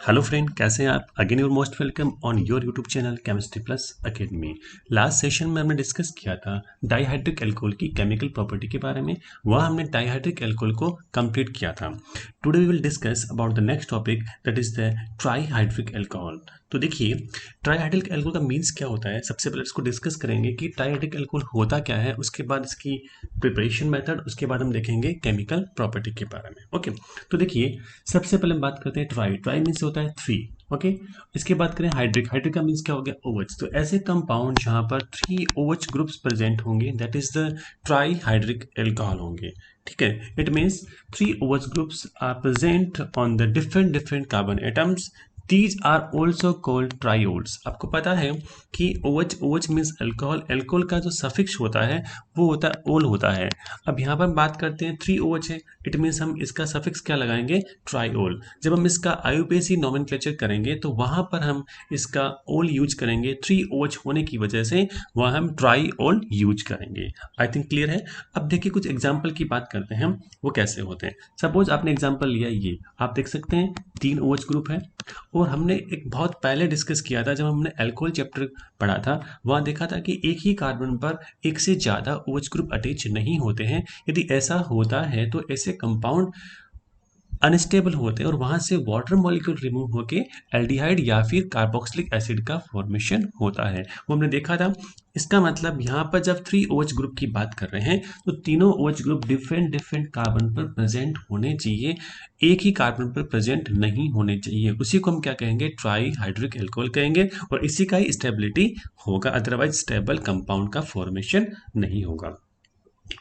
Hello friend, कैसे हैं आप? Again you're most welcome on your YouTube channel chemistry plus academy. Last session में हमने डिस्कस किया था डाइहाइड्रिक अल्कोहल की केमिकल प्रॉपर्टी के बारे में। वह हमने डाइहाइड्रिक अल्कोहल को कंप्लीट किया था। Today we will discuss about the next topic, that is the trihydric alcohol. तो देखिए, ट्राईहाइड्रिक अल्कोहल का मीन्स क्या होता है। सबसे पहले इसको डिस्कस करेंगे कि ट्राईहाइड्रिक अल्कोहल होता क्या है, उसके बाद इसकी प्रिपरेशन मेथड, उसके बाद हम देखेंगे केमिकल प्रॉपर्टी के बारे में। ओके, तो देखिए सबसे पहले हम बात करते हैं ट्राई। ट्राई मीन्स होता है थ्री। ओके, इसके बाद करें हाइड्रिक। हाइड्रिक का मीन्स क्या हो गया? ओएच। तो ऐसे कंपाउंड जहां पर 3 OH ग्रुप्स प्रेजेंट होंगे, that is the trihydric alcohol होंगे। ठीक है, it means 3 OH groups are present on the different carbon atoms. These are also called triols। आपको पता है कि OH, OH means alcohol. Alcohol का जो सफिक्स होता है वो होता है ओल होता है। अब यहाँ पर हम बात करते हैं 3 OH है, इट मीन्स हम इसका सफिक्स क्या लगाएंगे? ट्राईओल। जब हम इसका आईयूपीएसी नोमेनक्लेचर करेंगे तो वहाँ पर हम इसका ओल यूज करेंगे। 3 OH होने की वजह से वहाँ हम ट्राईओल यूज करेंगे। आई थिंक क्लियर है। अब देखिए कुछ एग्जाम्पल की बात करते हैं हम, वो कैसे होते हैं। सपोज आपने एग्जाम्पल लिया, ये आप देख सकते हैं 3 OH ग्रुप है। और हमने एक बहुत पहले डिस्कस किया था, जब हमने अल्कोहल चैप्टर पढ़ा था, वहाँ देखा था कि एक ही कार्बन पर एक से ज़्यादा OH ग्रुप अटैच नहीं होते हैं। यदि ऐसा होता है तो ऐसे कंपाउंड अनस्टेबल होते हैं और वहाँ से वाटर मॉलिक्यूल रिमूव होके एल्डिहाइड या फिर कार्बोक्सिलिक एसिड का फॉर्मेशन होता है, वो हमने देखा था। इसका मतलब यहाँ पर जब 3 OH ग्रुप की बात कर रहे हैं तो तीनों OH ग्रुप डिफरेंट कार्बन पर प्रेजेंट होने चाहिए, एक ही कार्बन पर प्रेजेंट नहीं होने चाहिए। उसी को हम क्या कहेंगे? ट्राई हाइड्रिक एल्कोहल कहेंगे। और इसी का ही स्टेबिलिटी होगा, अदरवाइज स्टेबल कंपाउंड का फॉर्मेशन नहीं होगा।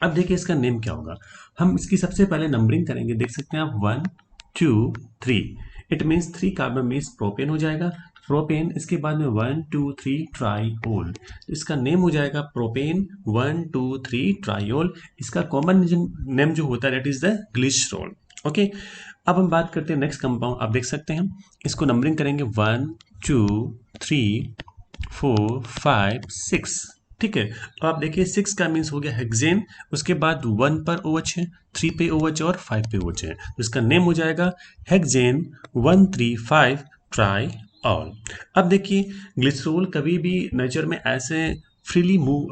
अब देखिए इसका नेम क्या होगा। हम इसकी सबसे पहले नंबरिंग करेंगे, देख सकते हैं आप 1 2 3। It means 3 carbon means propane हो जाएगा, प्रोपेन। इसके बाद में 1 2 3 ट्राईओल, इसका नेम हो जाएगा प्रोपेन 1 2 3 ट्राईओल। इसका कॉमन नेम जो होता है that is the glycerol. Okay, अब हम बात करते हैं नेक्स्ट कंपाउंड। आप देख सकते हैं इसको नंबरिंग करेंगे 1 2 3 4 5 6। ठीक है, तो आप देखिए 6 का मीन्स हो गया हेक्सेन। उसके बाद 1 पर OH है, 3 पे OH और 5 पे OH है, तो इसका नेम हो जाएगा हेक्सेन 135 ट्राईऑल। अब देखिए ग्लिसरॉल कभी भी नेचर में ऐसे फ्रीली मूव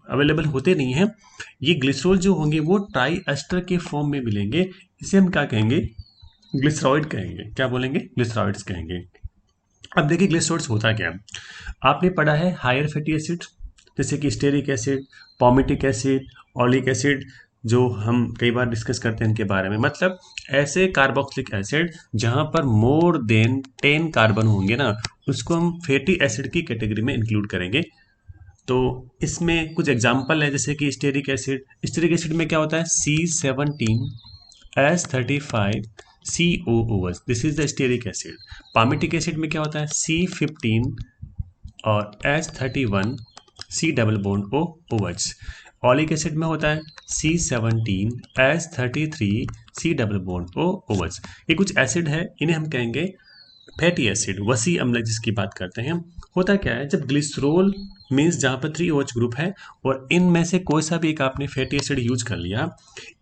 अवेलेबल होते नहीं हैं। ये ग्लिसरॉल जो होंगे वो ट्राई एस्टर के फॉर्म में मिलेंगे। इसे हम क्या कहेंगे? ग्लिसरॉइड कहेंगे। क्या बोलेंगे? ग्लिसरॉइड्स कहेंगे। अब देखिए ग्लिसरॉइड्स होता क्या है। आपने पढ़ा है हायर फैटी एसिड, जैसे कि stearic acid, palmitic acid, oleic acid, जो हम कई बार डिस्कस करते हैं इनके बारे में। मतलब ऐसे कार्बोक्सिलिक एसिड जहां पर मोर देन 10 कार्बन होंगे ना, उसको हम फैटी एसिड की कैटेगरी में इंक्लूड करेंगे। तो इसमें कुछ एग्जाम्पल है, जैसे कि स्टेरिक एसिड। स्टेरिक एसिड में क्या होता है? C17H35 COOH, this is the stearic acid. Palmitic acid में क्या होता है? C15 और H31 C double bond OOH। Oleic acid में होता है C17H33 C double bond OOH। ये कुछ एसिड है, इन्हें हम कहेंगे फैटी एसिड, वसी अम्ल जिसकी बात करते हैं। होता क्या है, जब ग्लिसरॉल मीन्स जहाँ पर 3 OH ग्रुप है और इनमें से कोई सा भी एक आपने फैटी एसिड यूज कर लिया,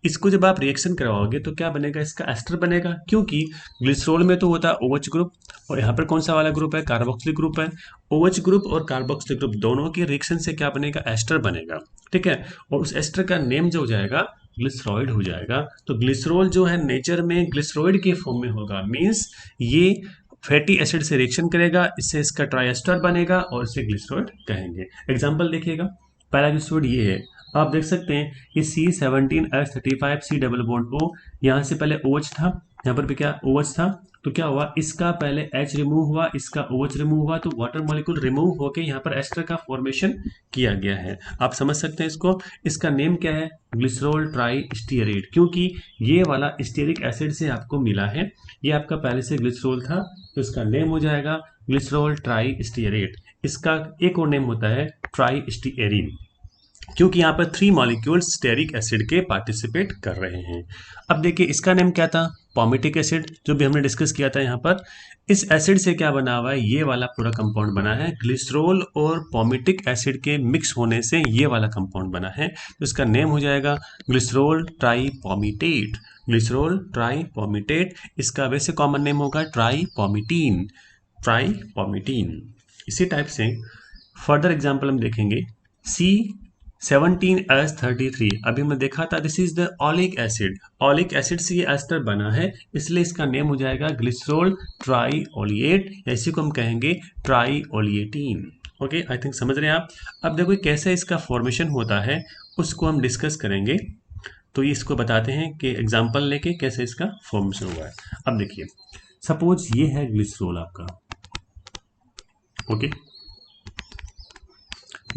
इसको जब आप रिएक्शन करवाओगे तो क्या बनेगा? इसका एस्टर बनेगा, क्योंकि ग्लिसरॉल में तो होता है OH ग्रुप और यहाँ पर कौन सा वाला ग्रुप है? कार्बोक्सिलिक ग्रुप है। OH ग्रुप और कार्बोक्सिलिक ग्रुप दोनों के रिएक्शन से क्या बनेगा? एस्टर बनेगा। ठीक है, और उस एस्टर का नेम जो हो जाएगा ग्लिसरॉइड हो जाएगा। तो ग्लिसरॉल जो है नेचर में ग्लिसरॉइड के फॉर्म में होगा, मीन्स ये फैटी एसिड से रिएक्शन करेगा, इससे इसका ट्राइएस्टर बनेगा और इसे ग्लिसरॉइड कहेंगे। एग्जांपल देखिएगा, पहला ग्लिसरॉइड ये है, आप देख सकते हैं ये C17H35 C double bond O, यहाँ से पहले OH था, यहाँ पर भी क्या OH था, तो क्या हुआ? इसका पहले H रिमूव हुआ, इसका OH रिमूव हुआ, तो वाटर मॉलिक्यूल रिमूव होके यहाँ पर एस्टर का फॉर्मेशन किया गया है। आप समझ सकते हैं इसको। इसका नेम क्या है? ग्लिसरॉल ट्राई स्टीयरेट, क्योंकि ये वाला स्टीयरिक एसिड से आपको मिला है। ये आपका पहले से ग्लिसरॉल था, तो इसका नेम हो जाएगा ग्लिसरॉल ट्राई स्टीयरेट। इसका एक और नेम होता है ट्राई स्टीयरीन, क्योंकि यहाँ पर 3 मॉलिक्यूल्स स्टेरिक एसिड के पार्टिसिपेट कर रहे हैं। अब देखिए इसका नेम क्या था? पॉमिटिक एसिड, जो भी हमने डिस्कस किया था यहाँ पर। इस एसिड से क्या बना हुआ है? ये वाला पूरा कंपाउंड बना है। ग्लिसरॉल और पॉमिटिक एसिड के मिक्स होने से ये वाला कंपाउंड बना है, तो इसका नेम हो जाएगा ग्लिसरॉल ट्राईपॉमिटेट। ग्लिसरॉल ट्राइपॉमिटेट, इसका वैसे कॉमन नेम होगा ट्राइपॉमिटीन, ट्राइपॉमिटीन। इसी टाइप से फर्दर एग्जाम्पल हम देखेंगे C17H33, अभी हमने देखा था this is the oleic acid, oleic acid से ये एस्टर बना है, इसलिए इसका नेम हो जाएगा ग्लिसरॉल ट्राइओलिएट, या इसी को हम कहेंगे ट्राइओलिएटीन। ओके, आई थिंक समझ रहे हैं आप। अब देखो कैसे इसका फॉर्मेशन होता है उसको हम डिस्कस करेंगे, तो इसको बताते हैं कि एग्जाम्पल लेके कैसे इसका फॉर्मेशन हुआ है। अब देखिए सपोज ये है ग्लिसरॉल आपका, okay,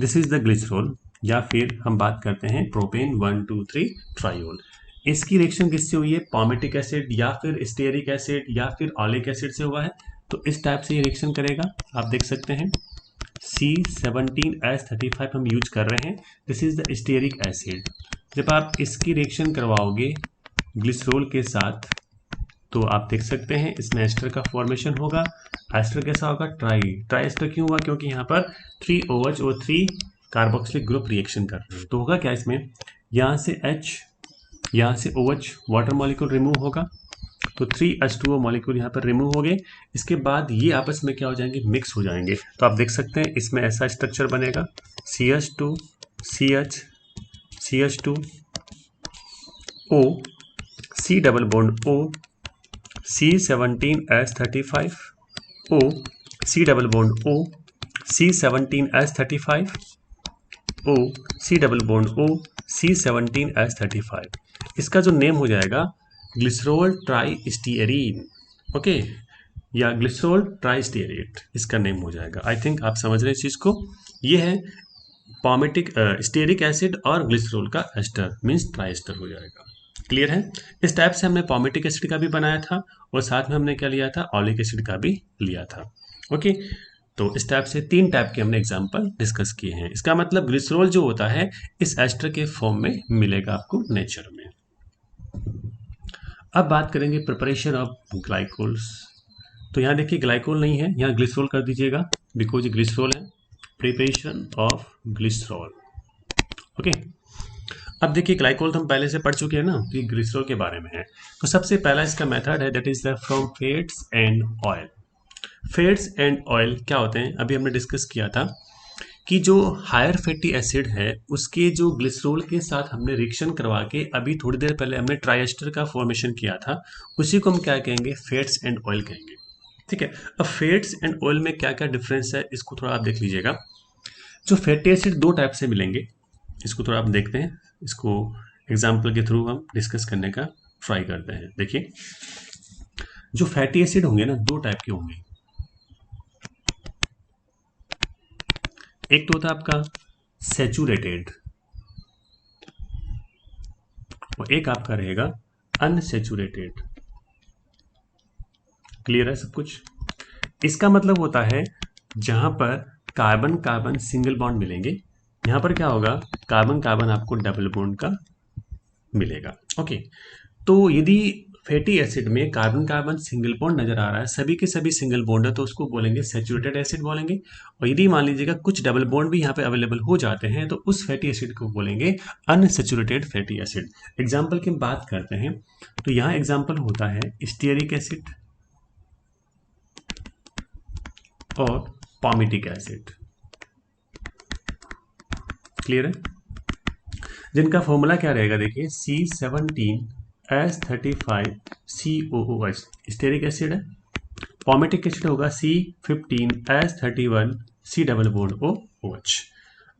this is the glycerol, या फिर हम बात करते हैं प्रोपेन 1,2,3 ट्राइओल। इसकी रिएक्शन किससे हुई है, पॉमेटिक एसिड या फिर स्टेरिक एसिड या फिर ऑलिक एसिड से हुआ है, तो इस टाइप से ये रिएक्शन करेगा। आप देख सकते हैं C17H35 हम यूज कर रहे हैं, this is the stearic acid. जब आप इसकी रिएक्शन करवाओगे ग्लिसरॉल के साथ तो आप देख सकते हैं इसमें एस्टर का फॉर्मेशन होगा। एस्टर कैसा होगा, ट्राई एस्टर क्यों हुआ, क्योंकि यहाँ पर 3 OH और 3 कार्बोक्सिलिक ग्रुप रिएक्शन कर रहे हैं। तो होगा क्या इसमें, यहाँ से H, यहाँ से OH वाटर मॉलिक्यूल रिमूव होगा, तो 3H2O मॉलिक्यूल यहाँ पर रिमूव हो गए। इसके बाद ये आपस में क्या हो जाएंगे, मिक्स हो जाएंगे। तो आप देख सकते हैं इसमें ऐसा स्ट्रक्चर बनेगा CH2 CH CH2 O C double bond O C17H35 O C double bond O C17H35 O C double bond O C17H35। इसका जो नेम हो जाएगा ग्लिसरॉल ट्राइस्टीएरीन, ओके, या ग्लिसरॉल ट्राइस्टीएरेट इसका नेम हो जाएगा। आई थिंक आप समझ रहे हैं इस चीज़ को। ये है पॉमेटिक स्टेरिक एसिड और ग्लिसरॉल का एस्टर मीन्स ट्राइस्टर हो जाएगा। क्लियर है। इस टाइप से हमने पॉमेटिक एसिड का भी बनाया था और साथ में हमने क्या लिया था, ऑलिक एसिड का भी लिया था। ओके, तो इस टाइप से 3 टाइप के हमने एग्जांपल डिस्कस किए हैं। इसका मतलब ग्लिसरॉल जो होता है इस एस्टर के फॉर्म में मिलेगा आपको नेचर में। अब बात करेंगे प्रिपरेशन ऑफ ग्लाइकोल्स। तो यहाँ देखिए ग्लाइकोल नहीं है, यहाँ ग्लिसरॉल कर दीजिएगा बिकॉज ग्लिसरॉल है। Preparation of glycerol, okay. अब देखिए ग्लाइकोल तो हम पहले से पढ़ चुके हैं ना, कि ग्लिसरॉल के बारे में है। तो सबसे पहला इसका मेथड है that is the from fats and oil. Fats and oil क्या होते हैं, अभी हमने डिस्कस किया था कि जो हायर फैटी एसिड है उसके जो ग्लिसरॉल के साथ हमने रिएक्शन करवा के अभी थोड़ी देर पहले हमने ट्राइएस्टर का फॉर्मेशन किया था, उसी को हम क्या कहेंगे, फैट्स एंड ऑयल कहेंगे। ठीक है। अब फैट्स एंड ऑयल में क्या क्या डिफरेंस है इसको थोड़ा आप देख लीजिएगा। जो फैटी एसिड 2 टाइप से मिलेंगे, इसको थोड़ा आप देखते हैं, इसको एग्जाम्पल के थ्रू हम डिस्कस करने का ट्राई करते हैं। देखिए जो फैटी एसिड होंगे ना 2 टाइप के होंगे, एक तो होता है आपका सैचुरेटेड और एक आपका रहेगा अनसैचुरेटेड। क्लियर है सब कुछ। इसका मतलब होता है जहां पर कार्बन कार्बन सिंगल बॉन्ड मिलेंगे, यहां पर क्या होगा, कार्बन कार्बन आपको डबल बॉन्ड का मिलेगा। ओके, तो यदि फैटी एसिड में कार्बन कार्बन सिंगल बॉन्ड नजर आ रहा है, सभी के सभी सिंगल बॉन्ड है, तो उसको बोलेंगे सैचुरेटेड एसिड बोलेंगे। और यदि मान लीजिएगा कुछ डबल बॉन्ड भी यहाँ पे अवेलेबल हो जाते हैं तो उस फैटी एसिड को बोलेंगे अनसैचुरेटेड फैटी एसिड। एग्जाम्पल की बात करते हैं तो यहाँ एग्जाम्पल होता है स्टीयरिक एसिड और पॉमेटिक एसिड। क्लियर है। जिनका फॉर्मूला क्या रहेगा, देखिए C17H35COOH स्टेरिक एसिड है, पॉमेटिक एसिड होगा C15H31C डबल बॉन्ड OH।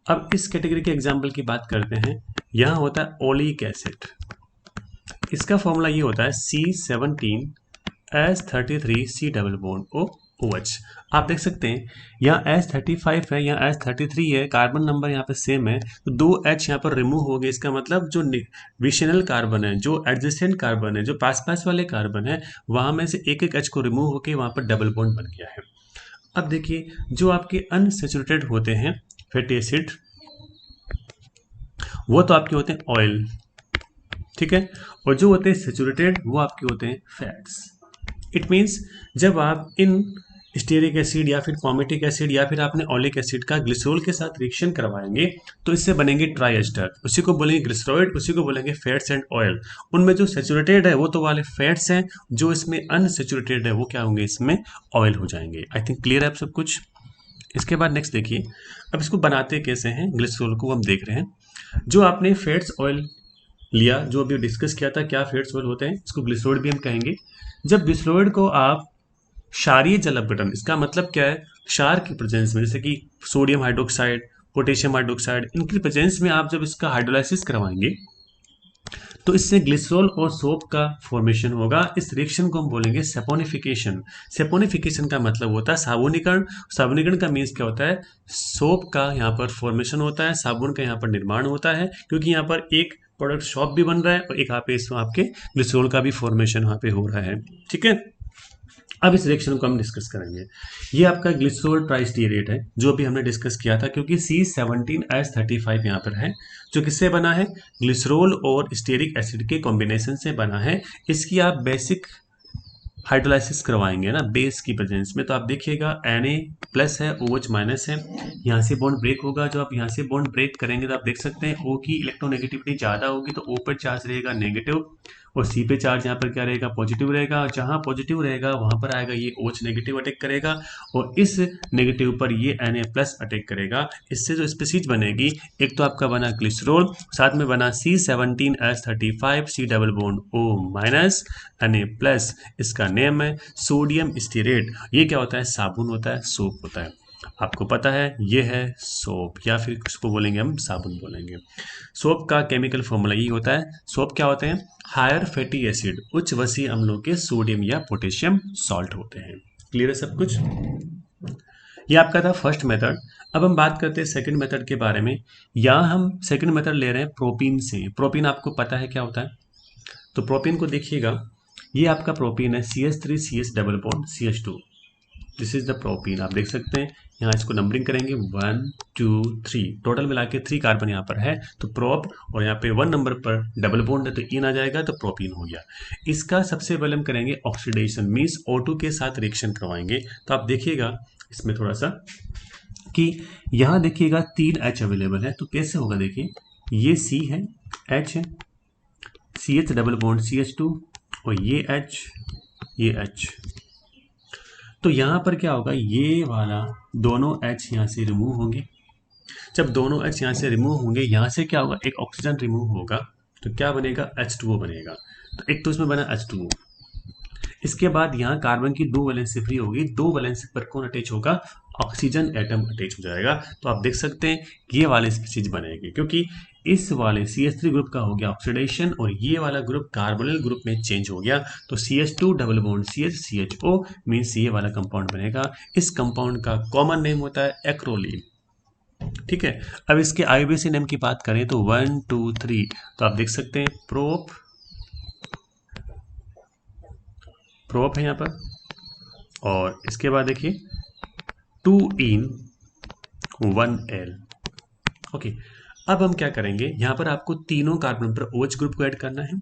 अब इस कैटेगरी के एग्जाम्पल की बात करते हैं, यहाँ होता है ओलिक एसिड, इसका फॉर्मूला ये होता है C17H33C डबल बॉन्ड OH। आप देख सकते हैं यहाँ H35 है, यहाँ H33 है, कार्बन नंबर यहाँ पे सेम है, तो 2 H यहाँ पर रिमूव हो गए। इसका मतलब जो विशनल कार्बन है, जो एडजेसेंट कार्बन है, जो पास पास वाले कार्बन है, वहां में से एक एक H को रिमूव होके वहां पर डबल बॉन्ड बन गया है। अब देखिए जो आपके अनसैचुरेटेड होते हैं फैटी एसिड, वो तो आपके होते हैं ऑयल, ठीक है, और जो होते हैं सैचुरेटेड वो आपके होते हैं फैट्स। इट मीन्स जब आप इन स्टीयरिक एसिड या फिर फॉर्मेटिक एसिड या फिर आपने ओलिक एसिड का ग्लिसरॉल के साथ रिएक्शन करवाएंगे तो इससे बनेंगे ट्राई एस्टर, उसी को बोलेंगे ग्लिसरॉइड, उसी को बोलेंगे फैट्स एंड ऑयल। उनमें जो सेचुरेटेड है वो तो वाले फैट्स हैं, जो इसमें अनसेचुरेटेड है वो क्या होंगे, इसमें ऑयल हो जाएंगे। आई थिंक क्लियर है आप सब कुछ। इसके बाद नेक्स्ट देखिए, अब इसको बनाते कैसे हैं ग्लिसरॉल को हम देख रहे हैं। जो आपने फैट्स ऑयल लिया, जो अभी डिस्कस किया था क्या फैट्स ऑयल होते हैं, इसको ग्लिसरॉइड भी हम कहेंगे। जब ग्लिसरॉइड को आप क्षारीय जल अपघटन, इसका मतलब क्या है, क्षार की प्रेजेंस में, जैसे कि सोडियम हाइड्रोक्साइड, पोटेशियम हाइड्रोक्साइड, इनकी प्रेजेंस में आप जब इसका हाइड्रोलाइसिस करवाएंगे तो इससे ग्लिसरॉल और सोप का फॉर्मेशन होगा। इस रिएक्शन को हम बोलेंगे सेपोनिफिकेशन। सेपोनिफिकेशन का मतलब होता है साबुनीकरण। साबुनीकरण का मीन्स क्या होता है, सोप का यहाँ पर फॉर्मेशन होता है, साबुन का यहाँ पर निर्माण होता है, क्योंकि यहाँ पर एक प्रोडक्ट सोप भी बन रहा है और एक यहाँ पे इसमें आपके ग्लिसरॉल का भी फॉर्मेशन यहाँ पे हो रहा है। ठीक है, अब इस रिएक्शन को हम डिस्कस करेंगे। ये आपका ग्लिसरॉल ट्राइस्टीरेट है जो अभी हमने डिस्कस किया था, क्योंकि C17H35 यहाँ पर है, जो किससे बना है, ग्लिसरॉल और स्टीयरिक एसिड के कॉम्बिनेशन से बना है। इसकी आप बेसिक हाइड्रोलाइसिस करवाएंगे ना बेस की प्रेजेंस में, तो आप देखिएगा Na+ है, OH- है, यहाँ से बॉन्ड ब्रेक होगा। जो आप यहाँ से बॉन्ड ब्रेक करेंगे तो आप देख सकते हैं O की इलेक्ट्रोनेगेटिविटी ज़्यादा होगी तो O पर चार्ज रहेगा नेगेटिव और C पे चार्ज यहाँ पर क्या रहेगा, पॉजिटिव रहेगा। और जहाँ पॉजिटिव रहेगा वहाँ पर आएगा ये OH नेगेटिव अटैक करेगा और इस नेगेटिव पर ये Na+ अटैक करेगा। इससे जो स्पीसीज बनेगी, एक तो आपका बना ग्लिसरॉल, साथ में बना C17H35 C double bond O- Na+, इसका नेम है सोडियम स्टीरेट। ये क्या होता है, साबुन होता है, सोप होता है। आपको पता है ये है सोप, या फिर इसको बोलेंगे हम साबुन बोलेंगे। सोप का केमिकल फॉर्मूला ये होता है। सोप क्या होते हैं, हायर फैटी एसिड, उच्च वसीय अम्लों के सोडियम या पोटेशियम सॉल्ट होते हैं। क्लियर है सब कुछ। ये आपका था फर्स्ट मेथड। अब हम बात करते हैं सेकंड मेथड के बारे में। यहाँ हम सेकंड मेथड ले रहे हैं प्रोपीन से। प्रोपीन आपको पता है क्या होता है, तो प्रोपीन को देखिएगा, ये आपका प्रोपीन है CH3CH double bond CH2। This is the propene. आप देख सकते हैं यहाँ इसको नंबरिंग करेंगे 1 2 3, टोटल मिला के 3 कार्बन यहाँ पर है तो प्रोप, और यहाँ पे 1 नंबर पर डबल बॉन्ड है तो इन आ जाएगा तो प्रोपीन हो गया। इसका सबसे पहले हम करेंगे ऑक्सीडेशन, मीन्स O2 के साथ रिएक्शन करवाएंगे। तो आप देखिएगा इसमें थोड़ा सा कि यहाँ देखिएगा 3 H अवेलेबल है, तो कैसे होगा, देखिए ये C है, H है, CH डबल बॉन्ड CH2 और ये H। तो यहाँ पर क्या होगा, ये वाला दोनों H यहाँ से रिमूव होंगे। जब दोनों H यहाँ से रिमूव होंगे, यहाँ से क्या होगा, एक ऑक्सीजन रिमूव होगा तो क्या बनेगा, H2O बनेगा। तो एक तो इसमें बना H2O। इसके बाद यहाँ कार्बन की 2 वैलेंसी फ्री होगी, 2 वैलेंसी पर कौन अटैच होगा, ऑक्सीजन एटम अटैच हो जाएगा। तो आप देख सकते हैं ये वाले स्पीसीज बनेगी, क्योंकि इस वाले CH3 ग्रुप का हो गया ऑक्सीडेशन और ये वाला ग्रुप कार्बोनिल ग्रुप में चेंज हो गया। तो CH2 double bond CH CHO means ये वाला कंपाउंड बनेगा। इस कंपाउंड का कॉमन नेम होता है एक्रोलीन। ठीक है, अब इसके IUPAC नेम की बात करें तो 1 2 3, तो आप देख सकते हैं प्रोप है यहाँ पर, और इसके बाद देखिए 2 in 1L। ओके, अब हम क्या करेंगे, यहाँ पर आपको तीनों कार्बन पर OH ग्रुप को ऐड करना है।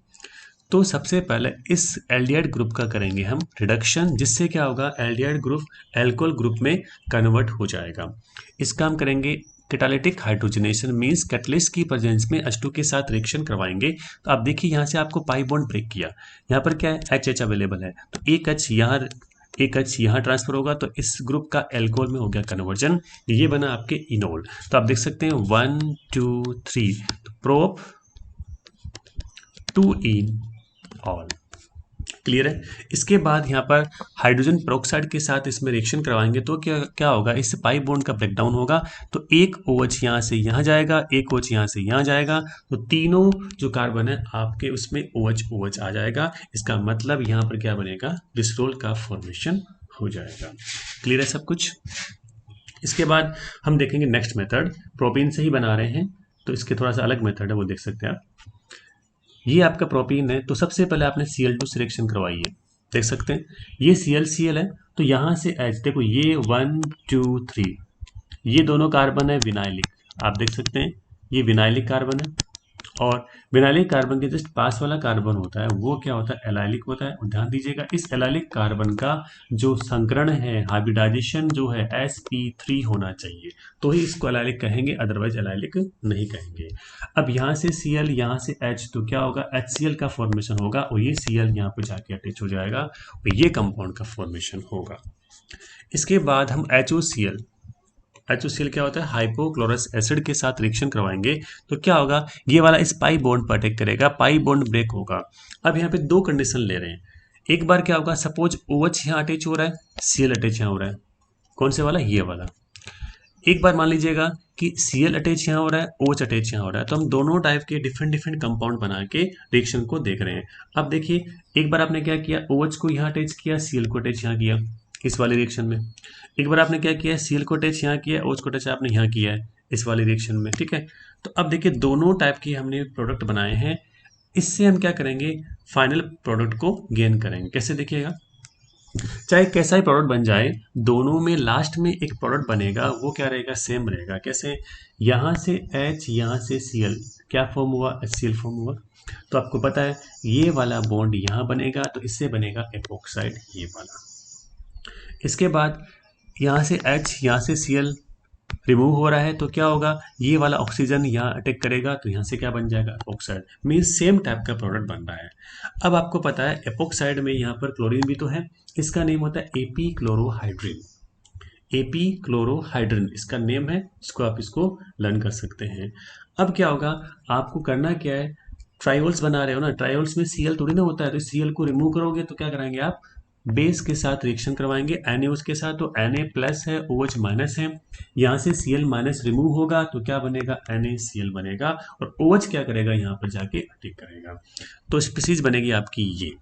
तो सबसे पहले इस एल्डिहाइड ग्रुप का करेंगे हम रिडक्शन, जिससे क्या होगा, एल्डिहाइड ग्रुप एल्कोहल ग्रुप में कन्वर्ट हो जाएगा। इसका हम करेंगे कैटालिटिक हाइड्रोजनेशन, मींस कैटलिस्ट की प्रेजेंस में H2 के साथ रिएक्शन करवाएंगे। तो आप देखिए यहाँ से आपको पाई बॉन्ड ब्रेक किया, यहाँ पर क्या है, HH अवेलेबल है, तो एक H यहाँ ट्रांसफर होगा, तो इस ग्रुप का एल्कोहल में हो गया कन्वर्जन, ये बना आपके इनोल। तो आप देख सकते हैं 1 2 3, तो प्रोप 2 in ऑल। क्लियर है। इसके बाद यहाँ पर हाइड्रोजन पेरोक्साइड के साथ इसमें रिएक्शन करवाएंगे तो क्या होगा, इससे पाई बॉन्ड का ब्रेकडाउन होगा। तो एक OH यहाँ से यहाँ जाएगा, एक OH यहाँ से यहाँ जाएगा, तो तीनों जो कार्बन है आपके उसमें OH आ जाएगा। इसका मतलब यहाँ पर क्या बनेगा, ग्लिसरॉल का फॉर्मेशन हो जाएगा। क्लियर है सब कुछ। इसके बाद हम देखेंगे नेक्स्ट मेथड, प्रोपीन से ही बना रहे हैं तो इसके थोड़ा सा अलग मेथड है, वो देख सकते हैं आप। ये आपका प्रोपीन है, तो सबसे पहले आपने Cl2 सिलेक्शन करवाई है, देख सकते हैं ये ClCl है, तो यहाँ से H, देखो ये 1 2 3, ये दोनों कार्बन है विनाइलिक, आप देख सकते हैं ये विनाइलिक कार्बन है और विनाइलिक कार्बन के जस्ट पास वाला कार्बन होता है वो क्या होता है, एलाइलिक होता है। और ध्यान दीजिएगा इस एलाइलिक कार्बन का जो संकरण है, हाइब्रिडाइजेशन जो है sp3 होना चाहिए, तो ही इसको एलाइलिक कहेंगे, अदरवाइज एलाइलिक नहीं कहेंगे। अब यहाँ से Cl, यहाँ से H, तो क्या होगा, HCl का फॉर्मेशन होगा और ये Cl यहाँ पे जाके अटैच हो जाएगा और ये कंपाउंड का फॉर्मेशन होगा। इसके बाद हम HOCl क्या होता है, हाइपोक्लोरस एसिड के साथ रिएक्शन करवाएंगे तो क्या होगा, ये वाला इस पाई बॉन्ड पर अटैक करेगा, पाई बॉन्ड ब्रेक होगा। अब यहाँ पे दो कंडीशन ले रहे हैं। एक बार क्या होगा, सपोज OH यहाँ अटैच हो रहा है, Cl अटैच यहाँ हो रहा है, कौन से वाला, ये वाला। एक बार मान लीजिएगा कि Cl अटैच यहाँ हो रहा है, OH अटैच यहाँ हो रहा है, तो हम दोनों टाइप के डिफरेंट डिफरेंट कंपाउंड बना के रिएक्शन को देख रहे हैं। अब देखिए, एक बार आपने क्या किया, OH को यहाँ अटैच किया, Cl को अटैच यहाँ किया इस वाले रिएक्शन में। एक बार आपने क्या किया, Cl को अटैच यहाँ किया, OH को अटैच आपने यहाँ किया है इस वाले रिएक्शन में, ठीक है। तो अब देखिए दोनों टाइप के हमने प्रोडक्ट बनाए हैं, इससे हम क्या करेंगे, फाइनल प्रोडक्ट को गेन करेंगे। कैसे, देखिएगा, चाहे कैसा ही प्रोडक्ट बन जाए, दोनों में लास्ट में एक प्रोडक्ट बनेगा, वो क्या रहेगा, सेम रहेगा। कैसे, यहाँ से H, यहाँ से Cl, क्या फॉर्म हुआ, HCl फॉर्म हुआ। तो आपको पता है ये वाला बॉन्ड यहाँ बनेगा, तो इससे बनेगा एपोक्साइड, ये वाला। इसके बाद यहाँ से H, यहाँ से Cl रिमूव हो रहा है, तो क्या होगा, ये वाला ऑक्सीजन यहाँ अटैक करेगा, तो यहाँ से क्या बन जाएगा, एपोक्साइड। मीन्स सेम टाइप का प्रोडक्ट बन रहा है। अब आपको पता है एपोक्साइड में यहाँ पर क्लोरीन भी तो है, इसका नेम होता है एपी क्लोरोहाइड्रिन। एपी क्लोरोहाइड्रिन इसका नेम है, इसको लर्न कर सकते हैं। अब क्या होगा, आपको करना क्या है, ट्रायोल्स बना रहे हो ना, ट्रायोल्स में Cl थोड़ी ना होता है, तो Cl को रिमूव करोगे तो क्या कराएंगे आप, बेस के साथ रिएक्शन करवाएंगे NaOH के साथ, तो Na प्लस है, OH माइनस है, यहाँ से Cl माइनस रिमूव होगा तो क्या बनेगा, NaCl बनेगा, और OH क्या करेगा, यहाँ पर जाके अटैक करेगा, तो स्पीसीज बनेगी आपकी ये।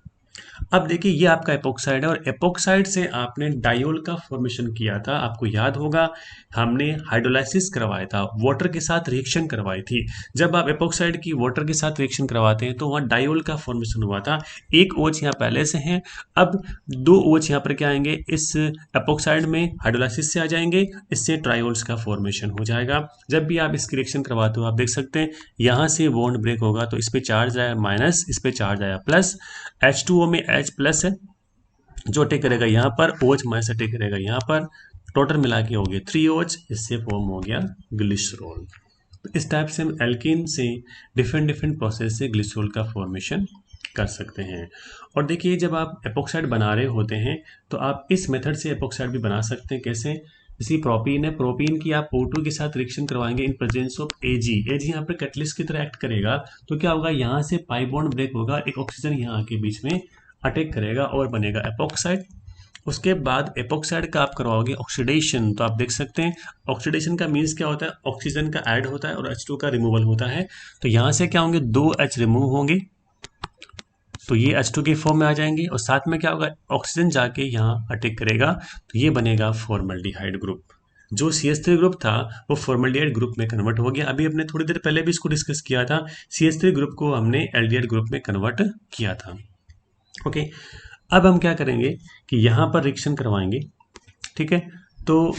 अब देखिए ये आपका एपोक्साइड है, और एपोक्साइड से आपने डायोल का फॉर्मेशन किया था, आपको याद होगा हमने हाइड्रोलाइसिस करवाया था, वाटर के साथ रिएक्शन करवाई थी। जब आप एपोक्साइड की वाटर के साथ रिएक्शन करवाते हैं तो वहाँ डायोल का फॉर्मेशन हुआ था। एक OH यहाँ पहले से है, अब दो OH यहाँ पर क्या आएंगे, इस एपोक्साइड में हाइड्रोलाइसिस से आ जाएंगे, इससे ट्रायोल्स का फॉर्मेशन हो जाएगा। जब भी आप इसकी रिएक्शन करवाते हो आप देख सकते हैं यहाँ से बॉन्ड ब्रेक होगा, तो इस पे चार्ज आया माइनस, इस पे चार्ज आया प्लस, H2O में H प्लस है जो अटैक करेगा यहाँ पर, OH माइनस अटैक करेगा यहाँ पर, टोटल मिला के हो गया 3OH, इससे फॉर्म हो गया ग्लिसरॉल। तो इस टाइप से हम एल्कीन से डिफरेंट डिफरेंट प्रोसेस से ग्लिसरॉल का फॉर्मेशन कर सकते हैं। और देखिए जब आप एपोक्साइड बना रहे होते हैं तो आप इस मेथड से एपोक्साइड भी बना सकते हैं। कैसे, जैसे प्रोपीन है, प्रोपीन की आप O2 के साथ रिएक्शन करवाएंगे इन प्रेजेंस ऑफ Ag, यहाँ पर कैटलिस्ट की तरह एक्ट करेगा, तो क्या होगा, यहाँ से पाई बॉन्ड ब्रेक होगा, एक ऑक्सीजन यहाँ आके बीच में अटैक करेगा और बनेगा एपोक्साइड। उसके बाद एपोक्साइड का आप करवाओगे ऑक्सीडेशन, तो आप देख सकते हैं ऑक्सीडेशन का मीन्स क्या होता है, ऑक्सीजन का ऐड होता है और H2 का रिमूवल होता है। तो यहाँ से क्या होंगे, 2 H रिमूव होंगे, तो ये H2 के फॉर्म में आ जाएंगे, और साथ में क्या होगा, ऑक्सीजन जाके यहाँ अटैक करेगा, तो ये बनेगा फॉर्मल्डिहाइड ग्रुप। जो CH3 ग्रुप था वो फॉर्मल्डिहाइड ग्रुप में कन्वर्ट हो गया। अभी हमने थोड़ी देर पहले भी इसको डिस्कस किया था, CH3 ग्रुप को हमने एल्डिहाइड ग्रुप में कन्वर्ट किया था। ओके, अब हम क्या करेंगे कि यहाँ पर रिएक्शन करवाएंगे, ठीक है। तो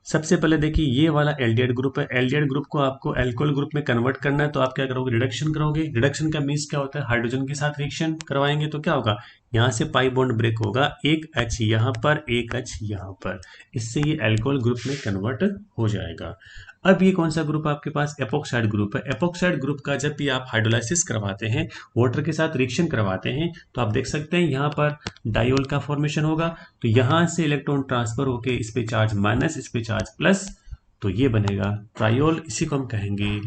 सबसे पहले देखिए ये वाला एल्डिहाइड ग्रुप है, एल्डिहाइड ग्रुप को आपको अल्कोहल ग्रुप में कन्वर्ट करना है, तो आप क्या करोगे, रिडक्शन करोगे। रिडक्शन का मीन्स क्या होता है, हाइड्रोजन के साथ रिएक्शन करवाएंगे तो क्या होगा, यहाँ से पाई बॉन्ड ब्रेक होगा, एक H यहाँ पर, एक H यहाँ पर, इससे ये अल्कोहल ग्रुप में कन्वर्ट हो जाएगा। अब ये कौन सा ग्रुप आपके पास, एपोक्साइड ग्रुप है। एपोक्साइड ग्रुप का जब भी आप हाइड्रोलाइसिस करवाते हैं, वाटर के साथ रिएक्शन करवाते हैं, तो आप देख सकते हैं यहाँ पर डायोल का फॉर्मेशन होगा, तो यहाँ से इलेक्ट्रॉन ट्रांसफर होके इस पे चार्ज माइनस, इस पे चार्ज प्लस, तो ये बनेगा ट्रायोल, इसी को हम कहेंगे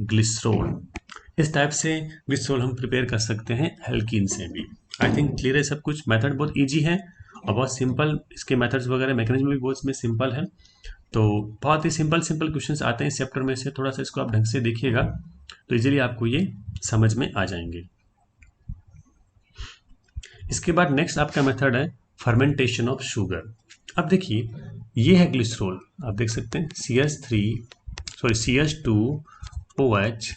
ग्लिसरॉल। इस टाइप से ग्लिसरॉल हम प्रिपेयर कर सकते हैं एल्कीन से भी। आई थिंक क्लियर है सब कुछ, मेथड बहुत ईजी है और बहुत सिंपल, इसके मेथड्स वगैरह मैकेनिज्म भी बहुत इसमें सिंपल है। तो बहुत ही सिंपल क्वेश्चंस आते हैं इस चैप्टर में से, थोड़ा सा इसको आप ढंग से देखिएगा तो इजीली आपको ये समझ में आ जाएंगे। इसके बाद नेक्स्ट आपका मेथड है फर्मेंटेशन ऑफ शुगर। अब देखिए ये है ग्लिसरॉल, आप देख सकते हैं CH2OH,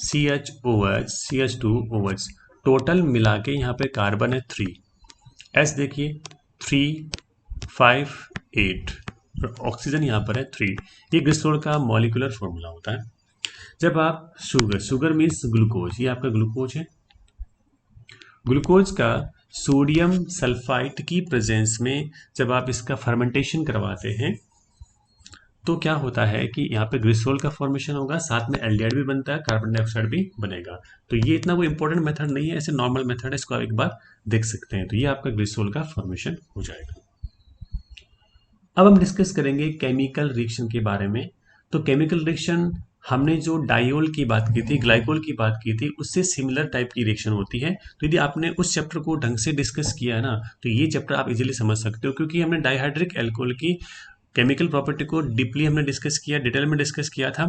CHOH, CH2OH, टोटल मिला के यहाँ पे कार्बन है 3, S देखिए 3, 5, 8, ऑक्सीजन यहाँ पर है 3। ये ग्लिसरॉल का मॉलिक्यूलर फॉर्मूला होता है। जब आप शुगर मीन्स ग्लूकोज, ये आपका ग्लूकोज है, ग्लूकोज का सोडियम सल्फाइड की प्रेजेंस में जब आप इसका फर्मेंटेशन करवाते हैं तो क्या होता है कि यहाँ पे ग्लिसरॉल का फॉर्मेशन होगा, साथ में एल्डिहाइड भी बनता है, कार्बन डाइऑक्साइड भी बनेगा। तो ये इतना कोई इंपॉर्टेंट मेथड नहीं है, ऐसे नॉर्मल मेथड है, इसको आप एक बार देख सकते हैं। तो ये आपका ग्लिसरॉल का फॉर्मेशन हो जाएगा। अब हम डिस्कस करेंगे केमिकल रिएक्शन के बारे में। तो केमिकल रिएक्शन हमने जो डायोल की बात की थी, ग्लाइकोल की बात की थी, उससे सिमिलर टाइप की रिएक्शन होती है। तो यदि आपने उस चैप्टर को ढंग से डिस्कस किया है ना, तो ये चैप्टर आप इजीली समझ सकते हो, क्योंकि हमने डाइहाइड्रिक एल्कोहल की केमिकल प्रॉपर्टी को डीपली हमने डिस्कस किया, डिटेल में डिस्कस किया था,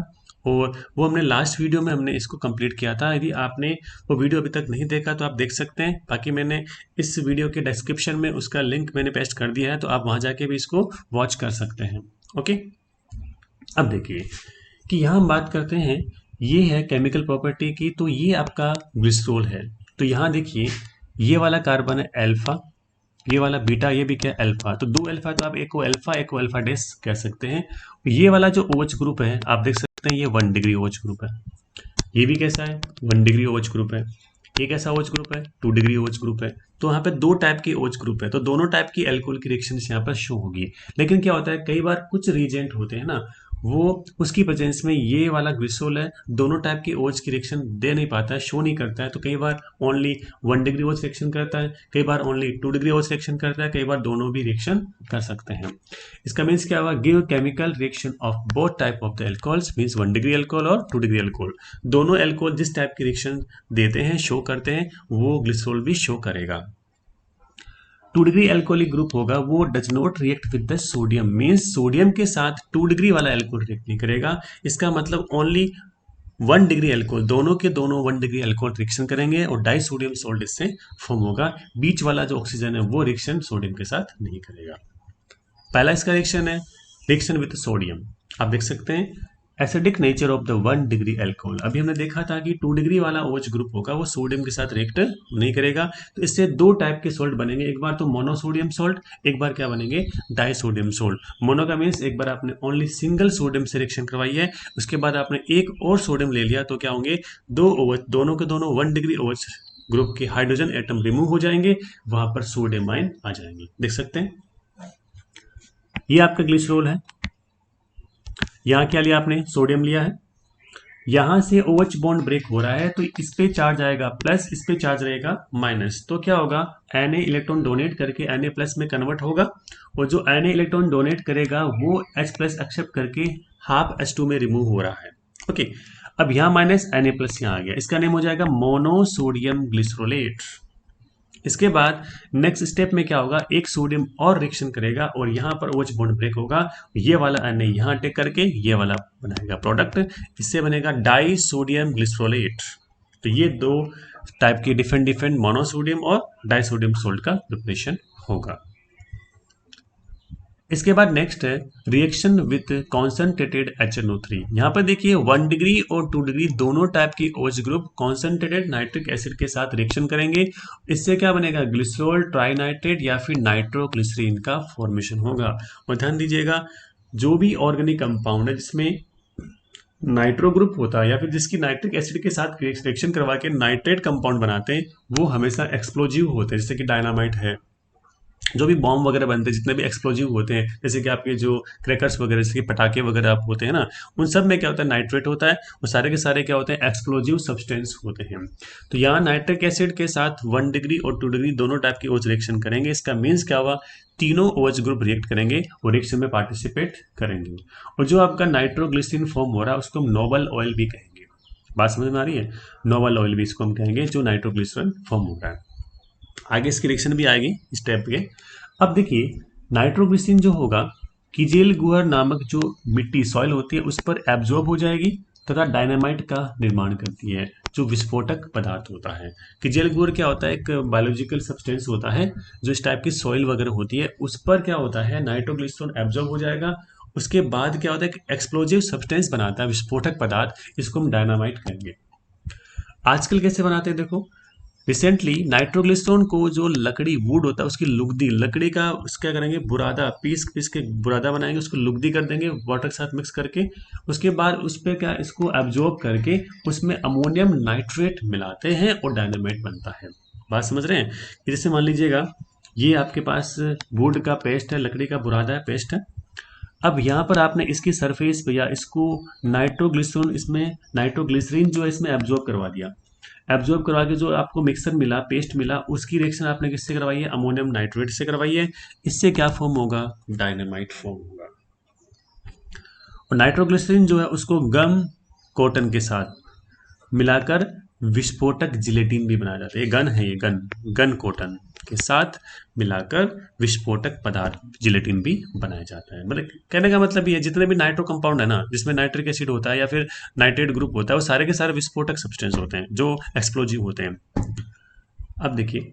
और वो हमने लास्ट वीडियो में हमने इसको कंप्लीट किया था। यदि आपने वो वीडियो अभी तक नहीं देखा तो आप देख सकते हैं, बाकी मैंने इस वीडियो के डिस्क्रिप्शन में उसका लिंक मैंने पेस्ट कर दिया है, तो आप वहाँ जाके भी इसको वॉच कर सकते हैं। ओके, अब देखिए कि यहाँ हम बात करते हैं, ये है केमिकल प्रॉपर्टी की, तो ये आपका ग्लिसरॉल है। तो यहाँ देखिए ये वाला कार्बन है अल्फा, ये वाला बीटा, ये भी क्या अल्फा, तो दो अल्फा, तो आप एक को अल्फा डैश कह सकते हैं। ये वाला जो OH ग्रुप है आप देख सकते हैं, ये 1 डिग्री OH ग्रुप है। ये भी कैसा है, 1 डिग्री OH ग्रुप है। ये कैसा OH ग्रुप है, 2 डिग्री OH ग्रुप है। तो यहाँ पे दो टाइप के OH ग्रुप है, तो दोनों टाइप की एल्कोहल की रिएक्शन यहाँ पर शो होगी। लेकिन क्या होता है, कई बार कुछ रीजेंट होते हैं ना, वो उसकी प्रेजेंस में ये वाला ग्लिसरॉल है, दोनों टाइप की OH की रिएक्शन दे नहीं पाता है, शो नहीं करता है। तो कई बार ओनली 1 डिग्री OH रिएक्शन करता है, कई बार ओनली 2 डिग्री OH रिएक्शन करता है, कई बार दोनों भी रिएक्शन कर सकते हैं। इसका मीन्स क्या हुआ, give chemical reaction of both type of the alcohols, means 1 degree alcohol और 2 डिग्री एल्कोहल। दोनों एल्कोहल जिस टाइप की रिएक्शन देते हैं, शो करते हैं, वो ग्लिसरॉल भी शो करेगा। 2 डिग्री एल्कोहलिक ग्रुप होगा, वो does not react with the sodium, means sodium के साथ 2 डिग्री वाला एल्कोहल रिएक्ट नहीं करेगा। इसका मतलब ओनली 1 डिग्री एल्कोहल, दोनों के दोनों 1 डिग्री एल्कोहल रिएक्शन करेंगे और डाई सोडियम सोल्ट इससे फॉर्म होगा। बीच वाला जो ऑक्सीजन है वो रिएक्शन सोडियम के साथ नहीं करेगा। पहला इसका रिएक्शन है रिएक्शन विद सोडियम, आप देख सकते हैं acidic nature of the 1 degree alcohol. अभी हमने देखा था कि 2 डिग्री वाला OH ग्रुप होगा, वो सोडियम के साथ रिएक्ट नहीं करेगा। तो इससे दो टाइप के सोल्ट बनेंगे, एक बार तो मोनोसोडियम सोल्ट, एक बार क्या बनेंगे, डाइसोडियम सोल्ट। मोनो का मीन्स एक बार आपने ओनली सिंगल सोडियम से रिएक्शन करवाई है, उसके बाद आपने एक और सोडियम ले लिया, तो क्या होंगे, दो OH, दोनों के दोनों 1 डिग्री OH ग्रुप के हाइड्रोजन एटम रिमूव हो जाएंगे, वहां पर सोडियम आयन आ जाएंगे। देख सकते हैं ये आपका ग्लिसरॉल है। यहाँ क्या लिया आपने, सोडियम लिया है, यहां से OH बॉन्ड ब्रेक हो रहा है, तो इस पे चार्ज आएगा प्लस, इस पे चार्ज रहेगा माइनस। तो क्या होगा, Na इलेक्ट्रॉन डोनेट करके Na प्लस में कन्वर्ट होगा, और जो Na इलेक्ट्रॉन डोनेट करेगा वो H प्लस एक्सेप्ट करके हाफ H2 में रिमूव हो रहा है। ओके, अब यहाँ माइनस Na प्लस यहाँ आ गया, इसका नेम हो जाएगा मोनोसोडियम ग्लिसरोलेट। इसके बाद नेक्स्ट स्टेप में क्या होगा, एक सोडियम और रिएक्शन करेगा और यहाँ पर OH बॉन्ड ब्रेक होगा, ये वाला Na यहाँ अटैक करके ये वाला बनाएगा प्रोडक्ट, इससे बनेगा डाई सोडियम ग्लिसरोलेट। तो ये दो टाइप के डिफरेंट मोनोसोडियम और डाइसोडियम सोल्ट का प्रिपरेशन होगा। इसके बाद नेक्स्ट है रिएक्शन विथ कॉन्सेंट्रेटेड HNO3। यहाँ पर देखिए 1 डिग्री और 2 डिग्री दोनों टाइप की OH group concentrated nitric acid के साथ रिएक्शन करेंगे, इससे क्या बनेगा, ग्लिसरॉल ट्राइनाइट्रेट या फिर नाइट्रोग्लिसरीन का फॉर्मेशन होगा। और ध्यान दीजिएगा, जो भी ऑर्गेनिक कंपाउंड है जिसमें नाइट्रो ग्रुप होता है या फिर जिसकी नाइट्रिक एसिड के साथ रिएक्शन करवा के नाइट्रेट कंपाउंड बनाते हैं, वो हमेशा एक्सप्लोजिव होते हैं, जैसे कि डायनामाइट है, जो भी बॉम्ब वगैरह बनते हैं, जितने भी एक्सप्लोजिव होते हैं, जैसे कि आपके जो क्रैकर्स वगैरह, जैसे कि पटाखे वगैरह आप होते हैं ना, उन सब में क्या होता है, नाइट्रेट होता है, वो सारे के सारे क्या होते हैं, एक्सप्लोजिव सब्सटेंस होते हैं। तो यहाँ नाइट्रिक एसिड के साथ 1 डिग्री और 2 डिग्री दोनों टाइप की OH रिएक्शन करेंगे। इसका मीन्स क्या हुआ, तीनों OH ग्रुप रिएक्ट करेंगे और रिएक्शन में पार्टिसिपेट करेंगे, और जो आपका नाइट्रोग्लिसरीन फॉर्म हो रहा है उसको हम नोबल ऑयल भी कहेंगे। बात समझ में आ रही है, नोबल ऑयल भी इसको हम कहेंगे, जो नाइट्रोग्लिसरीन फॉर्म हो रहा है। आगे इसकी रिएक्शन भी आएगी स्टेप के। अब देखिए नाइट्रोग्लिसरीन जो होगा, कीजेल गुहर नामक जो मिट्टी सॉइल होती है उस पर एब्जॉर्ब हो जाएगी तथा डायनामाइट का निर्माण करती है, जो विस्फोटक पदार्थ होता है। कीजेल गुहर क्या होता है, एक बायोलॉजिकल सब्सटेंस होता है, जो इस टाइप की सॉइल वगैरह होती है उस पर क्या होता है, नाइट्रोग्लिसरीन एब्जॉर्ब हो जाएगा। उसके बाद क्या होता है, एक्सप्लोजिव सब्सटेंस बनाता है, विस्फोटक पदार्थ, इसको हम डायनामाइट कहेंगे। आजकल कैसे बनाते हैं देखो, रिसेंटली नाइट्रोग्लिसरॉन को जो लकड़ी वुड होता है उसकी लुगदी, लकड़ी का उसका क्या करेंगे, बुरादा पीस पीस के बुरादा बनाएंगे, उसको लुगदी कर देंगे वाटर के साथ मिक्स करके। उसके बाद उस पर क्या इसको एब्जॉर्ब करके उसमें अमोनियम नाइट्रेट मिलाते हैं और डायनामाइट बनता है। बात समझ रहे हैं? कि जैसे मान लीजिएगा ये आपके पास वुड का पेस्ट है, लकड़ी का बुरादा है, पेस्ट है। अब यहाँ पर आपने इसकी सरफेस पे या इसको नाइट्रोग्लिसरॉन, इसमें नाइट्रोग्लिसरीन जो है इसमें एब्जॉर्ब करवा दिया। एब्जॉर्ब करवा के जो आपको मिक्सर मिला, पेस्ट मिला, उसकी रिएक्शन आपने किससे करवाई है? अमोनियम नाइट्रेट से करवाई है। इससे क्या फॉर्म होगा? डायनामाइट फॉर्म होगा। और नाइट्रोग्लिसरीन जो है उसको गम कॉटन के साथ मिलाकर विस्फोटक जिलेटिन भी बनाया जाता है। ये गन है, ये गन कॉटन के साथ मिलाकर विस्फोटक पदार्थ जिलेटिन भी बनाया जाता है। मतलब कहने का मतलब ये जितने भी नाइट्रो कंपाउंड है ना, जिसमें नाइट्रिक एसिड होता है या फिर नाइट्रेट ग्रुप होता है, वो सारे के सारे विस्फोटक सब्सटेंस होते हैं जो एक्सप्लोजिव होते हैं। अब देखिए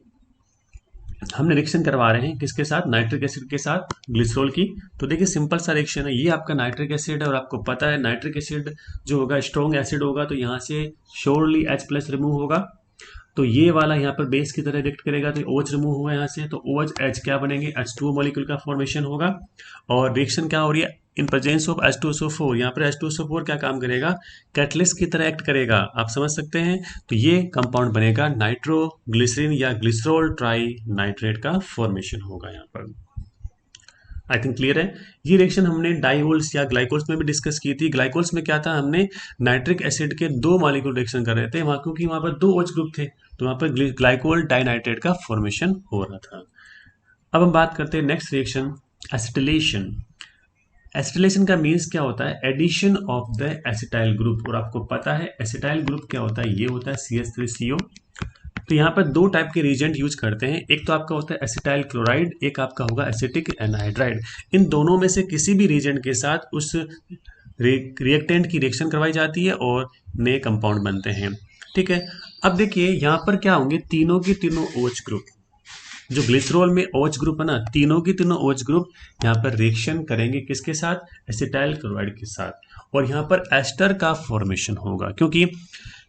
हमने रिएक्शन करवा रहे हैं किसके साथ? नाइट्रिक एसिड के साथ ग्लिसरॉल की। तो देखिए सिंपल सा रिएक्शन है, ये आपका नाइट्रिक एसिड है और आपको पता है नाइट्रिक एसिड जो होगा स्ट्रॉन्ग एसिड होगा, तो यहाँ से श्योरली H+ रिमूव होगा। तो ये वाला यहाँ पर बेस की तरह रिएक्ट करेगा, तो OH रिमूव हुआ यहाँ से, तो OH H क्या बनेंगे? H2O मॉलिक्यूल का फॉर्मेशन होगा। और रिएक्शन क्या हो रही है? In presence of H2SO4। यहाँ पर H2SO4 क्या काम करेगा? कैटलिस्ट की तरह एक्ट करेगा। आप समझ सकते हैं? तो ये कंपाउंड बनेगा नाइट्रोग्लिसरीन या ग्लिसरॉल ट्राई नाइट्रेट का फॉर्मेशन होगा यहाँ पर। आई थिंक क्लियर है। ये रिएक्शन हमने डाइहोल्स या ग्लाइकोल्स में भी डिस्कस की थी। ग्लाइकोल्स में क्या था? हमने नाइट्रिक एसिड के 2 मॉलिक्यूल रिएक्शन कर रहे थे वहाँ, क्योंकि वहाँ पर 2 OH ग्रुप थे, तो वहाँ पर ग्लाइकोल डाइनाइट्रेट का फॉर्मेशन हो रहा था। अब हम बात करते हैं नेक्स्ट रिएक्शन, एसिटिलेशन। एसिटिलेशन का मीन्स क्या होता है? Addition of the acetyl group. और आपको पता है एसिटाइल ग्रुप क्या होता है? ये होता है CH3CO। तो यहाँ पर 2 टाइप के रिएजेंट यूज करते हैं। एक तो आपका होता है एसिटाइल क्लोराइड, एक आपका होगा एसिटिक एनहाइड्राइड। इन दोनों में से किसी भी रिएजेंट के साथ उस रिएक्टेंट की रिएक्शन करवाई जाती है और नए कंपाउंड बनते हैं। ठीक है। अब देखिए यहाँ पर क्या होंगे? तीनों के तीनों OH ग्रुप, जो ग्लिसरॉल में OH ग्रुप है ना, तीनों के तीनों OH ग्रुप यहाँ पर रिएक्शन करेंगे किसके साथ? एसिटाइल क्लोराइड के साथ। और यहाँ पर एस्टर का फॉर्मेशन होगा, क्योंकि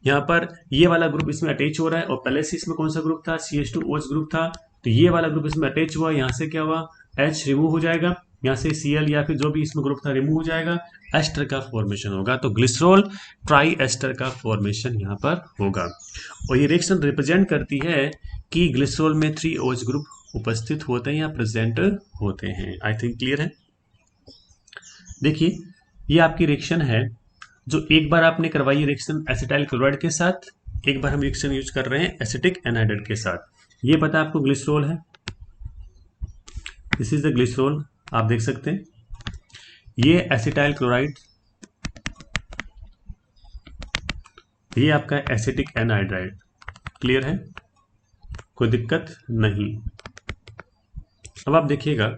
यहाँ पर ये वाला ग्रुप इसमें अटैच हो रहा है और पहले से इसमें कौन सा ग्रुप था? CH2OH ग्रुप था। तो ये वाला ग्रुप इसमें अटैच हुआ, यहाँ से क्या हुआ? H रिमूव हो जाएगा, यहाँ से Cl या फिर जो भी इसमें ग्रुप था रिमूव हो जाएगा, एस्टर का फॉर्मेशन होगा। तो ग्लिसरॉल ट्राई एस्टर का फॉर्मेशन यहाँ पर होगा। और ये रिएक्शन रिप्रेजेंट करती है कि ग्लिसरॉल में 3 OH ग्रुप उपस्थित होते हैं या प्रेजेंट होते हैं। आई थिंक क्लियर है। देखिए ये आपकी रिएक्शन है जो एक बार आपने करवाई है रिएक्शन एसिटाइल क्लोराइड के साथ, एक बार हम रिएक्शन यूज कर रहे हैं एसिटिक एनहाइड्राइड के साथ। ये पता है आपको ग्लिसरॉल है, दिस इज द ग्लिसरॉल, आप देख सकते हैं। ये एसिटाइल क्लोराइड, ये आपका एसिटिक एनहाइड्राइड। क्लियर है? कोई दिक्कत नहीं। अब आप देखिएगा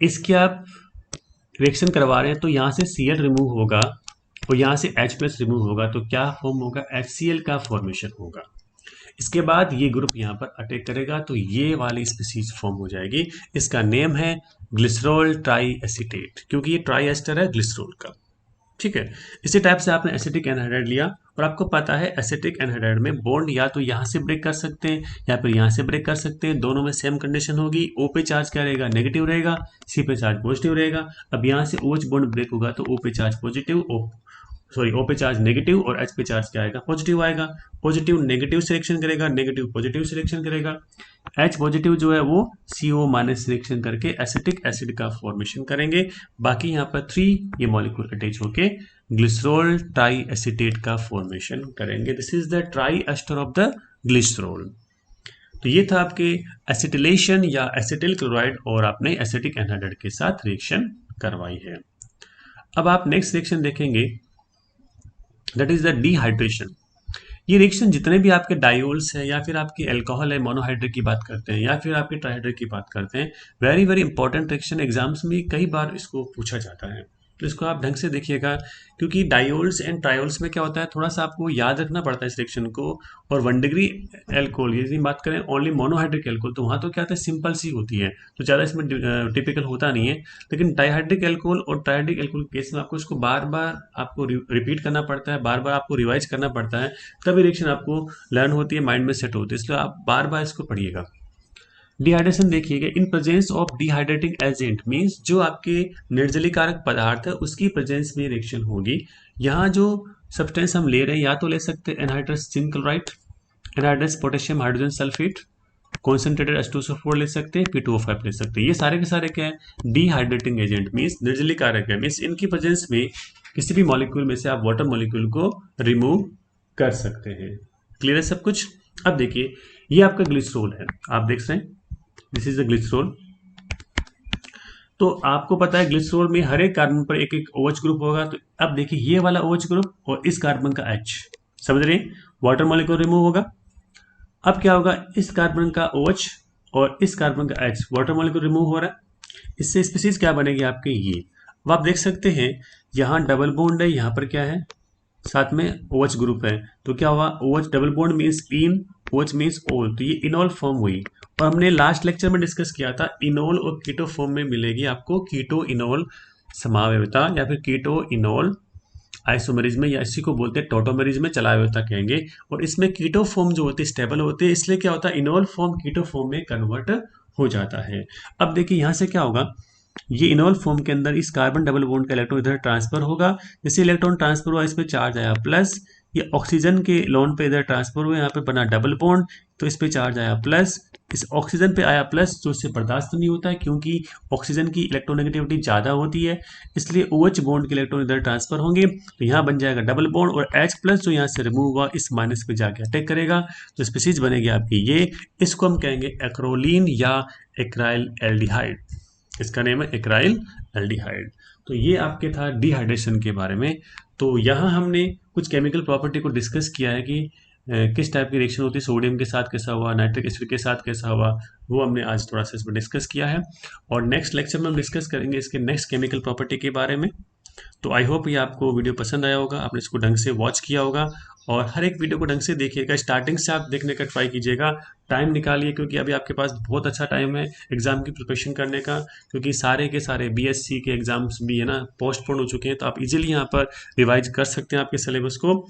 इसके आप रिएक्शन करवा रहे हैं तो यहाँ से Cl रिमूव होगा और यहाँ से H+ रिमूव होगा, तो क्या फॉर्म होगा? HCl का फॉर्मेशन होगा। इसके बाद ये ग्रुप यहाँ पर अटैक करेगा तो ये वाली स्पीसीज फॉर्म हो जाएगी। इसका नेम है ग्लिसरॉल ट्राई एसीटेट, क्योंकि ये ट्राई एस्टर है ग्लिसरॉल का। ठीक है। इसी टाइप से आपने एसिटिक एनहाइड्राइड लिया और आपको पता है एसिटिक एनहाइड्राइड में बॉन्ड या तो यहाँ से ब्रेक कर सकते हैं या फिर यहाँ से ब्रेक कर सकते हैं, दोनों में सेम कंडीशन होगी। O पे चार्ज क्या रहेगा? नेगेटिव रहेगा, C पे चार्ज पॉजिटिव रहेगा। अब यहाँ से OH बॉन्ड ब्रेक होगा तो O पे चार्ज पॉजिटिव, O पे चार्ज नेगेटिव और H पे चार्ज क्या आएगा? पॉजिटिव आएगा। पॉजिटिव नेगेटिव सिलेक्शन करेगा, नेगेटिव पॉजिटिव सिलेक्शन करेगा। H पॉजिटिव जो है वो CO- सिलेक्शन करके एसिटिक एसिड का फॉर्मेशन करेंगे। बाकी यहाँ पर 3 ये मॉलिक्यूल अटैच होके ग्लिसरॉल ट्राई एसीटेट का फॉर्मेशन करेंगे। This is the triester of the glycerol. तो ये था आपके एसिटिलेशन या एसिटिल क्लोराइड और आपने एसिटिक एनहाइड्राइड के साथ रिएक्शन करवाई है। अब आप नेक्स्ट रिएक्शन देखेंगे, दैट इज द डिहाइड्रेशन। ये रिएक्शन जितने भी आपके डायोल्स है या फिर आपकी अल्कोहल है, मोनोहाइड्रेट की बात करते हैं या फिर आपके ट्राइहाइड्रेट की बात करते हैं, very very important reaction, exams में कई बार इसको पूछा जाता है। तो इसको आप ढंग से देखिएगा, क्योंकि डायोल्स एंड ट्रायोल्स में क्या होता है, थोड़ा सा आपको याद रखना पड़ता है इस रिएक्शन को। और 1 डिग्री एल्कोहल, यदि बात करें ओनली मोनोहाइड्रिक एल्कोहल, तो वहाँ तो क्या होता है, सिंपल सी होती है, तो ज़्यादा इसमें टिपिकल होता नहीं है। लेकिन डाइहाइड्रिक एल्कोहल और ट्राइहाइड्रिक एल्कोहल के केस में आपको इसको बार बार आपको रिपीट करना पड़ता है, बार बार आपको रिवाइज करना पड़ता है, तभी रिएक्शन आपको लर्न होती है, माइंड में सेट होती है, इसलिए आप बार बार इसको पढ़िएगा। डिहाइड्रेशन देखिएगा, in presence of dehydrating agent means जो आपके निर्जलीकारक पदार्थ है उसकी प्रेजेंस में रिएक्शन होगी। यहाँ जो सब्सटेंस हम ले रहे हैं, या तो ले सकते हैं anhydrous zinc chloride, anhydrous potassium hydrogen sulphate, concentrated H2SO4 ले सकते हैं, P2O5 ले सकते हैं। ये सारे के सारे क्या है, डिहाइड्रेटिंग एजेंट मीन्स निर्जलीकारक है, मीन्स इनकी प्रेजेंस में किसी भी मॉलिक्यूल में से आप वाटर मॉलिक्यूल को रिमूव कर सकते हैं। क्लियर है सब कुछ। अब देखिए, ये आपका ग्लिसरॉल है, आप देख रहे हैं, दिस इज द ग्लिसरॉल। तो आपको पता है ग्लिसरॉल में हर एक कार्बन पर एक एक OH ग्रुप होगा। तो अब देखिए, ये वाला OH ग्रुप और इस कार्बन का H, समझ रहे हैं, वाटर मॉलिक्यूल रिमूव होगा। अब क्या होगा, इस कार्बन का OH और इस कार्बन का H, वाटर मॉलिक्यूल रिमूव हो रहा है। इससे स्पीशीज क्या बनेगी आपके, ये। अब आप देख सकते हैं यहाँ डबल बॉन्ड है, यहाँ पर क्या है, साथ में OH ग्रुप है, तो क्या हुआ, OH double bond means in, OH means all, तो ये इनॉल फॉर्म हुई। और हमने लास्ट लेक्चर में डिस्कस किया था, इनॉल और कीटो फॉर्म में मिलेगी आपको कीटो इनॉल समावयवता, या फिर कीटो इनॉल आइसोमेरिज्म, या इसी को बोलते हैं टोटोमेरिज्म में चलावयवता कहेंगे। और इसमें कीटो फॉर्म जो होती है स्टेबल होते हैं, इसलिए क्या होता है, इनॉल फॉर्म कीटो फॉर्म में कन्वर्ट हो जाता है। अब देखिए यहाँ से क्या होगा, ये इनॉल फॉर्म के अंदर इस कार्बन डबल बॉन्ड का इलेक्ट्रॉन इधर ट्रांसफर होगा, जैसे इलेक्ट्रॉन ट्रांसफर हुआ इस पे चार्ज आया प्लस, ये ऑक्सीजन के लोन पे इधर ट्रांसफर हुआ, यहाँ पे बना डबल बॉन्ड, तो इस पे चार्ज आया प्लस, इस ऑक्सीजन पे आया प्लस, जो इससे बर्दाश्त नहीं होता है क्योंकि ऑक्सीजन की इलेक्ट्रोनेगेटिविटी ज़्यादा होती है, इसलिए OH बॉन्ड के इलेक्ट्रॉन इधर ट्रांसफर होंगे, तो यहाँ बन जाएगा डबल बॉन्ड, और H प्लस जो यहाँ से रिमूव हुआ इस माइनस पे जाके अटैक करेगा, तो स्पीशीज बनेगी आपकी ये। इसको हम कहेंगे एक्रोलीन या एक्राइल एल्डिहाइड, इसका नेम है एक्राइल एल्डिहाइड। तो ये आपके था डिहाइड्रेशन के बारे में। तो यहाँ हमने कुछ केमिकल प्रॉपर्टी को डिस्कस किया है कि किस टाइप की रिएक्शन होती है, सोडियम के साथ कैसा हुआ, नाइट्रिक एसिड के साथ कैसा हुआ, वो हमने आज थोड़ा सा इसमें डिस्कस किया है। और नेक्स्ट लेक्चर में हम डिस्कस करेंगे इसके नेक्स्ट केमिकल प्रॉपर्टी के बारे में। तो आई होप ये आपको वीडियो पसंद आया होगा, आपने इसको ढंग से वॉच किया होगा, और हर एक वीडियो को ढंग से देखिएगा, स्टार्टिंग से आप देखने का ट्राई कीजिएगा, टाइम निकालिए, क्योंकि अभी आपके पास बहुत अच्छा टाइम है एग्जाम की प्रिपरेशन करने का, क्योंकि सारे के सारे BSc के एग्जाम्स भी है ना पोस्टपोन हो चुके हैं, तो आप इजीली यहाँ पर रिवाइज कर सकते हैं आपके सिलेबस को।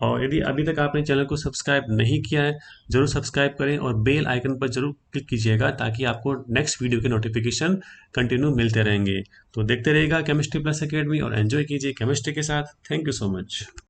और यदि अभी तक आपने चैनल को सब्सक्राइब नहीं किया है, जरूर सब्सक्राइब करें और बेल आइकन पर जरूर क्लिक कीजिएगा, ताकि आपको नेक्स्ट वीडियो के नोटिफिकेशन कंटिन्यू मिलते रहेंगे। तो देखते रहिएगा केमिस्ट्री प्लस एकेडमी और एंजॉय कीजिए केमिस्ट्री के साथ। Thank you so much.